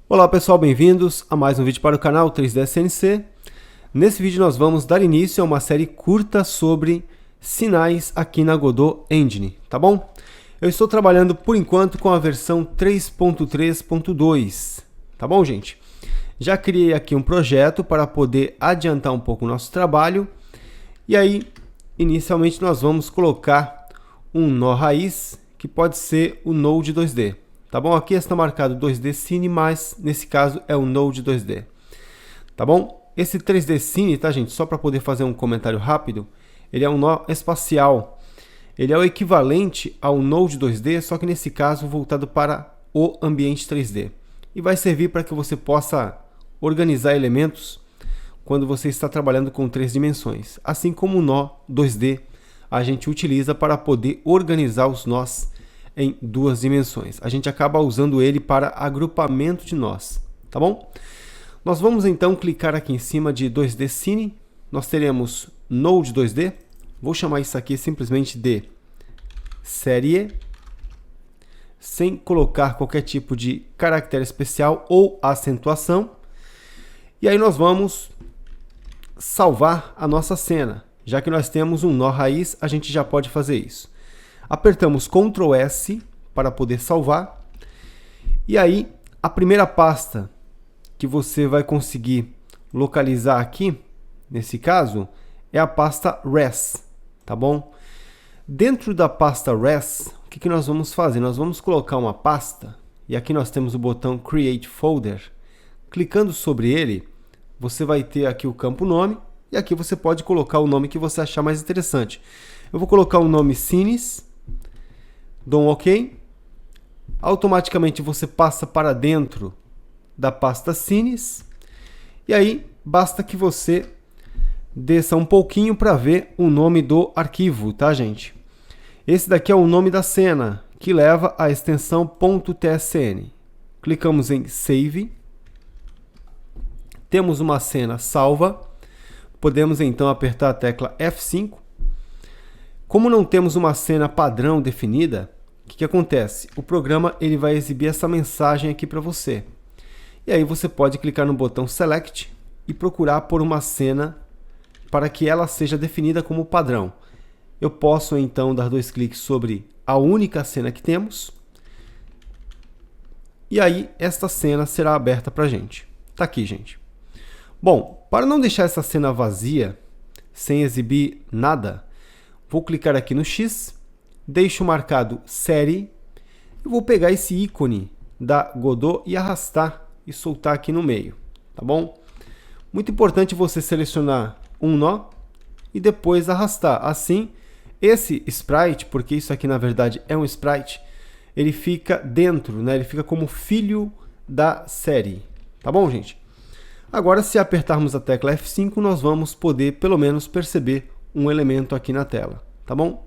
Olá pessoal, bem-vindos a mais um vídeo para o canal 3D CNC. Nesse vídeo nós vamos dar início a uma série curta sobre sinais aqui na Godot Engine, tá bom? Eu estou trabalhando por enquanto com a versão 3.3.2, tá bom, gente? Já criei aqui um projeto para poder adiantar um pouco o nosso trabalho. E aí, inicialmente nós vamos colocar um nó raiz, que pode ser o Node 2D. Tá bom? Aqui está marcado 2D Cine, mas nesse caso é o Node 2D. Tá bom? Esse 3D Cine, tá, gente? Só para poder fazer um comentário rápido, ele é um nó espacial. Ele é o equivalente ao Node 2D, só que nesse caso voltado para o ambiente 3D. E vai servir para que você possa organizar elementos quando você está trabalhando com 3 dimensões. Assim como o nó 2D, a gente utiliza para poder organizar os nós em 2 dimensões. A gente acaba usando ele para agrupamento de nós, tá bom? Nós vamos então clicar aqui em cima de 2D Cine. Nós teremos Node 2D. Vou chamar isso aqui simplesmente de série, sem colocar qualquer tipo de caractere especial ou acentuação. E aí nós vamos salvar a nossa cena. Já que nós temos um nó raiz, a gente já pode fazer isso. Apertamos Ctrl S para poder salvar. E aí, a primeira pasta que você vai conseguir localizar aqui, nesse caso, é a pasta Res, tá bom? Dentro da pasta Res, o que nós vamos fazer? Nós vamos colocar uma pasta, e aqui nós temos o botão Create Folder. Clicando sobre ele, você vai ter aqui o campo nome, e aqui você pode colocar o nome que você achar mais interessante. Eu vou colocar o nome Cines. Dou um OK. Automaticamente você passa para dentro da pasta Cines. E aí, basta que você desça um pouquinho para ver o nome do arquivo, tá, gente? Esse daqui é o nome da cena, que leva a extensão .tsn. Clicamos em Save. Temos uma cena salva. Podemos então apertar a tecla F5. Como não temos uma cena padrão definida, o que acontece? O programa ele vai exibir essa mensagem aqui para você. E aí você pode clicar no botão Select e procurar por uma cena para que ela seja definida como padrão. Eu posso então dar 2 cliques sobre a única cena que temos. E aí esta cena será aberta para a gente. Tá aqui, gente. Bom, para não deixar essa cena vazia, sem exibir nada, vou clicar aqui no X, deixo marcado série, e vou pegar esse ícone da Godot e arrastar e soltar aqui no meio, tá bom? Muito importante você selecionar um nó e depois arrastar. Assim, esse sprite, porque isso aqui na verdade é um sprite, ele fica dentro, né? Ele fica como filho da série, tá bom, gente? Agora, se apertarmos a tecla F5, nós vamos poder pelo menos perceber um elemento aqui na tela, tá bom?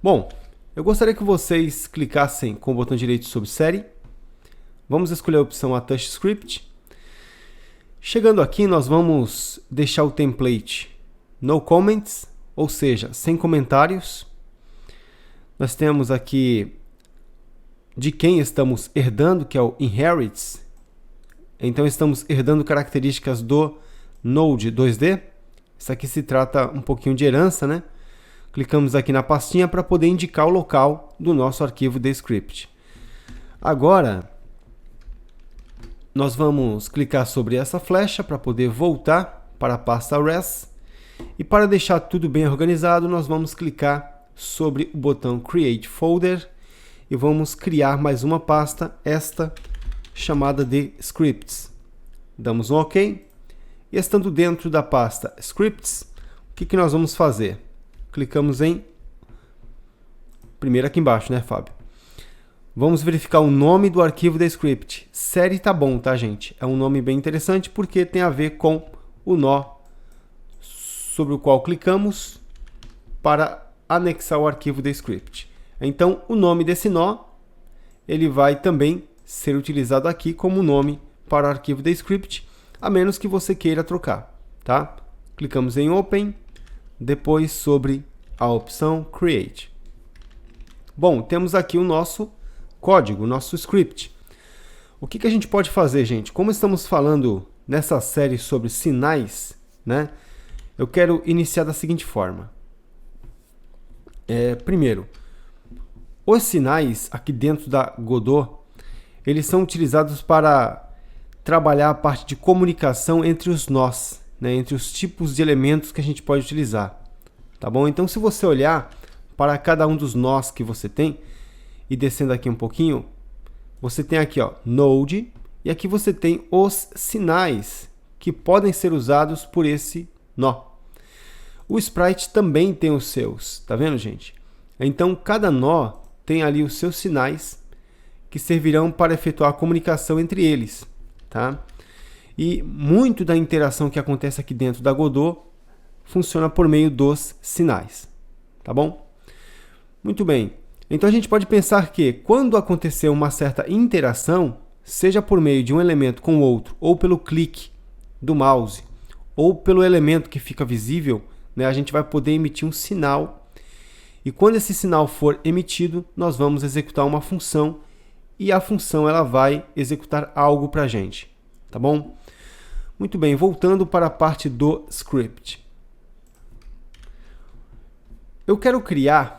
Bom, eu gostaria que vocês clicassem com o botão direito sobre série. Vamos escolher a opção Attach Script. Chegando aqui, nós vamos deixar o template No Comments, ou seja, sem comentários. Nós temos aqui de quem estamos herdando, que é o Inherits. Então estamos herdando características do Node 2D. Isso aqui se trata um pouquinho de herança, né? Clicamos aqui na pastinha para poder indicar o local do nosso arquivo de script. Agora, nós vamos clicar sobre essa flecha para poder voltar para a pasta Res. E para deixar tudo bem organizado, nós vamos clicar sobre o botão Create Folder e vamos criar mais uma pasta, esta chamada de Scripts. Damos um OK. E estando dentro da pasta Scripts, o que nós vamos fazer? Clicamos em... Primeiro aqui embaixo, né, Fábio? Vamos verificar o nome do arquivo da script. Série tá bom, tá, gente? É um nome bem interessante porque tem a ver com o nó sobre o qual clicamos para anexar o arquivo da script. Então, o nome desse nó, ele vai também ser utilizado aqui como nome para o arquivo da script, a menos que você queira trocar, tá? Clicamos em Open, depois sobre a opção Create. Bom, temos aqui o nosso código, o nosso script. O que a gente pode fazer, gente? Como estamos falando nessa série sobre sinais, né? Eu quero iniciar da seguinte forma. Primeiro, os sinais aqui dentro da Godot, eles são utilizados para trabalhar a parte de comunicação entre os nós, né? Entre os tipos de elementos que a gente pode utilizar. Tá bom? Então, se você olhar para cada um dos nós que você tem, e descendo aqui um pouquinho, você tem aqui, ó, Node, e aqui você tem os sinais que podem ser usados por esse nó. O Sprite também tem os seus, tá vendo, gente? Então, cada nó tem ali os seus sinais que servirão para efetuar a comunicação entre eles, tá? E muito da interação que acontece aqui dentro da Godot funciona por meio dos sinais, tá bom? Muito bem. Então, a gente pode pensar que quando acontecer uma certa interação, seja por meio de um elemento com o outro, ou pelo clique do mouse, ou pelo elemento que fica visível, né, a gente vai poder emitir um sinal. E quando esse sinal for emitido, nós vamos executar uma função e a função ela vai executar algo para a gente. Tá bom? Muito bem, voltando para a parte do script. Eu quero criar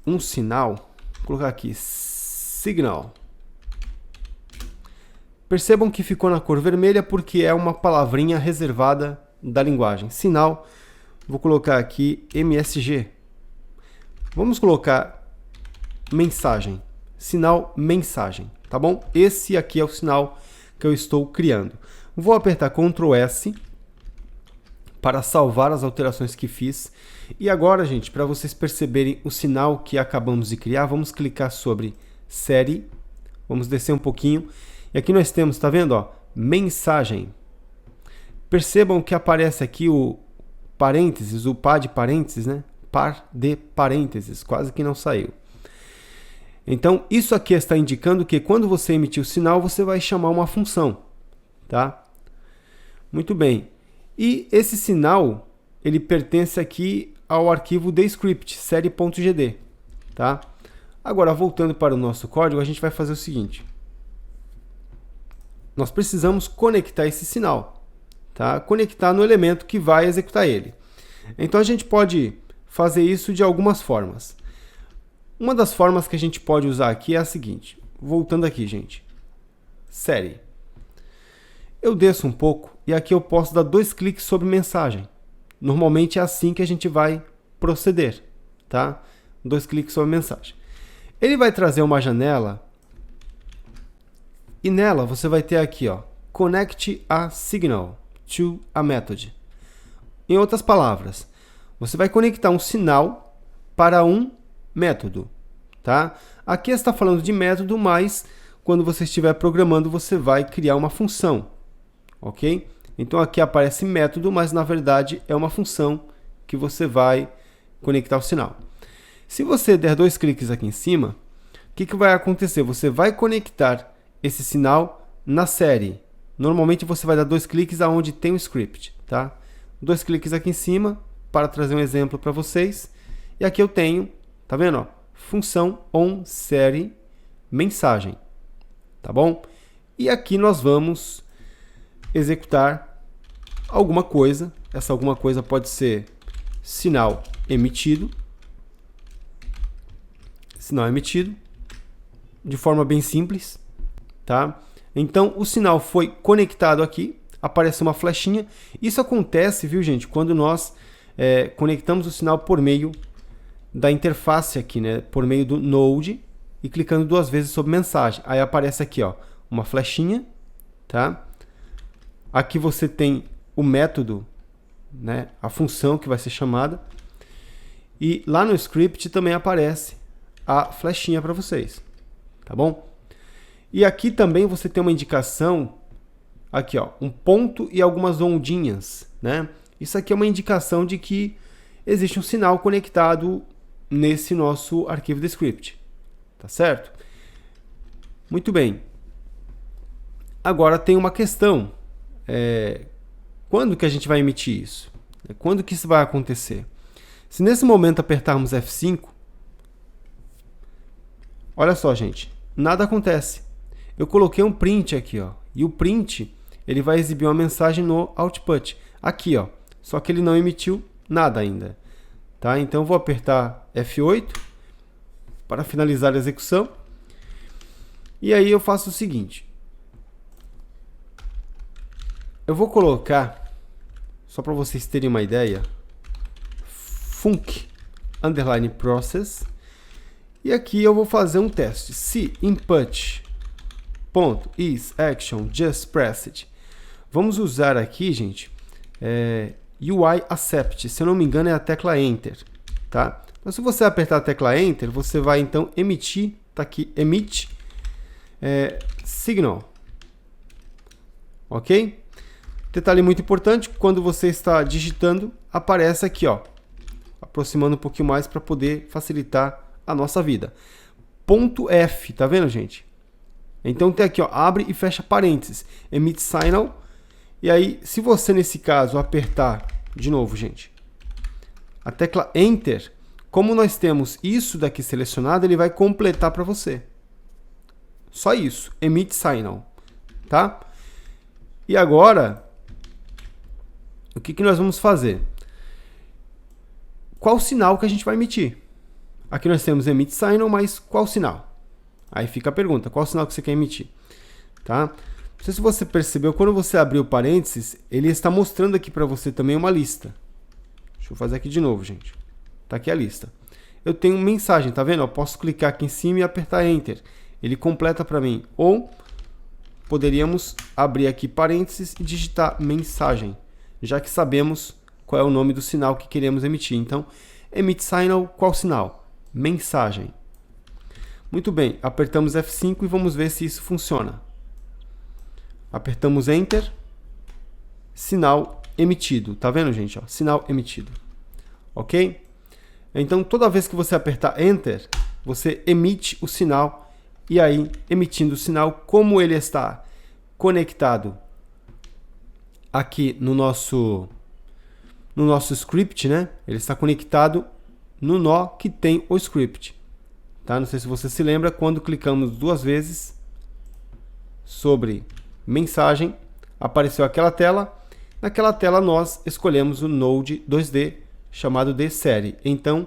um sinal, vou colocar aqui, signal. Percebam que ficou na cor vermelha porque é uma palavrinha reservada da linguagem. Sinal, vou colocar aqui MSG. Vamos colocar mensagem. Sinal mensagem, tá bom? Esse aqui é o sinal que eu estou criando. Vou apertar Ctrl S para salvar as alterações que fiz. E agora, gente, para vocês perceberem o sinal que acabamos de criar, vamos clicar sobre série. Vamos descer um pouquinho. E aqui nós temos, tá vendo, ó, mensagem. Percebam que aparece aqui o parênteses, o par de parênteses, né? Par de parênteses, quase que não saiu. Então, isso aqui está indicando que quando você emitir o sinal, você vai chamar uma função, tá? Muito bem. E esse sinal, ele pertence aqui ao arquivo descript, série.gd, tá? Agora, voltando para o nosso código, a gente vai fazer o seguinte. Nós precisamos conectar esse sinal, tá? Conectar no elemento que vai executar ele. Então, a gente pode fazer isso de algumas formas. Uma das formas que a gente pode usar aqui é a seguinte. Voltando aqui, gente. Série. Eu desço um pouco e aqui eu posso dar 2 cliques sobre mensagem. Normalmente é assim que a gente vai proceder, tá? 2 cliques sobre mensagem. Ele vai trazer uma janela e nela você vai ter aqui, ó, Connect a signal to a method. Em outras palavras, você vai conectar um sinal para um método, tá? Aqui está falando de método, mas quando você estiver programando, você vai criar uma função, ok? Então aqui aparece método, mas na verdade é uma função que você vai conectar o sinal. Se você der 2 cliques aqui em cima, o que vai acontecer? Você vai conectar esse sinal na série. Normalmente você vai dar 2 cliques aonde tem o script, tá? 2 cliques aqui em cima para trazer um exemplo para vocês. E aqui eu tenho, tá vendo, ó? Função onSérie mensagem, tá bom? E aqui nós vamos executar alguma coisa. Essa alguma coisa pode ser sinal emitido. Sinal emitido de forma bem simples, tá? Então o sinal foi conectado aqui, aparece uma flechinha. Isso acontece, viu, gente, quando nós conectamos o sinal por meio da interface aqui, né? Por meio do Node e clicando 2 vezes sobre mensagem. Aí aparece aqui, ó, uma flechinha, tá? Aqui você tem o método, né? A função que vai ser chamada. E lá no script também aparece a flechinha para vocês, tá bom? E aqui também você tem uma indicação, aqui, ó, um ponto e algumas ondinhas, né? Isso aqui é uma indicação de que existe um sinal conectado nesse nosso arquivo de script, tá certo? Muito bem. Agora tem uma questão. Quando que a gente vai emitir isso? Quando que isso vai acontecer? Se nesse momento apertarmos F5, olha só, gente, nada acontece. eu coloquei um print aqui, ó. E o print, ele vai exibir uma mensagem no output. Aqui, ó. Só que ele não emitiu nada ainda. Tá? Então, eu vou apertar F8 para finalizar a execução. E aí eu faço o seguinte. Eu vou colocar, só para vocês terem uma ideia, func_process. E aqui eu vou fazer um teste. Se input.isActionJustPressed. Vamos usar aqui, gente, UI accept. Se eu não me engano, é a tecla Enter. Tá? Então, se você apertar a tecla Enter, você vai então emitir, tá aqui, emit signal. Ok? Detalhe muito importante, quando você está digitando, aparece aqui, ó, aproximando um pouquinho mais para poder facilitar a nossa vida. Ponto F, tá vendo, gente? Então tem aqui, ó, abre e fecha parênteses, emit signal. E aí, se você nesse caso apertar, de novo, gente, a tecla Enter, como nós temos isso daqui selecionado, ele vai completar para você. Só isso, emit signal, tá? E agora, o que nós vamos fazer? Qual sinal que a gente vai emitir? Aqui nós temos emit signal, mas qual sinal? Aí fica a pergunta, qual sinal que você quer emitir? Tá? Não sei se você percebeu, quando você abriu o parênteses, ele está mostrando aqui para você também uma lista. Deixa eu fazer aqui de novo, gente. Tá aqui a lista. Eu tenho mensagem, tá vendo? Eu posso clicar aqui em cima e apertar Enter. Ele completa para mim. Ou poderíamos abrir aqui parênteses e digitar mensagem, já que sabemos qual é o nome do sinal que queremos emitir. Então, emit signal, qual sinal? Mensagem. Muito bem, apertamos F5 e vamos ver se isso funciona. Apertamos Enter, sinal emitido. Tá vendo, gente? Ó, sinal emitido. Ok? Então, toda vez que você apertar Enter, você emite o sinal. E aí, emitindo o sinal, como ele está conectado aqui no nosso script, né? Ele está conectado no nó que tem o script. Tá? Não sei se você se lembra, quando clicamos duas vezes sobre mensagem, apareceu aquela tela. Naquela tela nós escolhemos o Node 2D chamado de série. Então,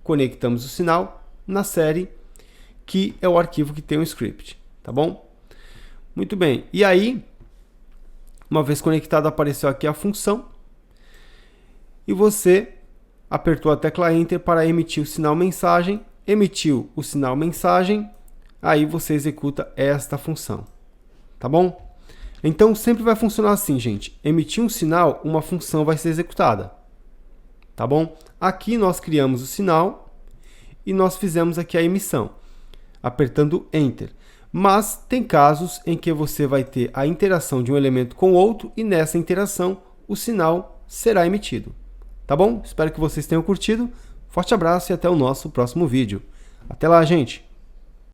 conectamos o sinal na série, que é o arquivo que tem o script, tá bom? Muito bem, e aí, uma vez conectado, apareceu aqui a função, e você apertou a tecla Enter para emitir o sinal mensagem, emitiu o sinal mensagem, aí você executa esta função, tá bom? Então, sempre vai funcionar assim, gente, emitir um sinal, uma função vai ser executada, tá bom? Aqui nós criamos o sinal, e nós fizemos aqui a emissão, apertando Enter. Mas tem casos em que você vai ter a interação de um elemento com outro e nessa interação o sinal será emitido. Tá bom? Espero que vocês tenham curtido. Forte abraço e até o nosso próximo vídeo. Até lá, gente!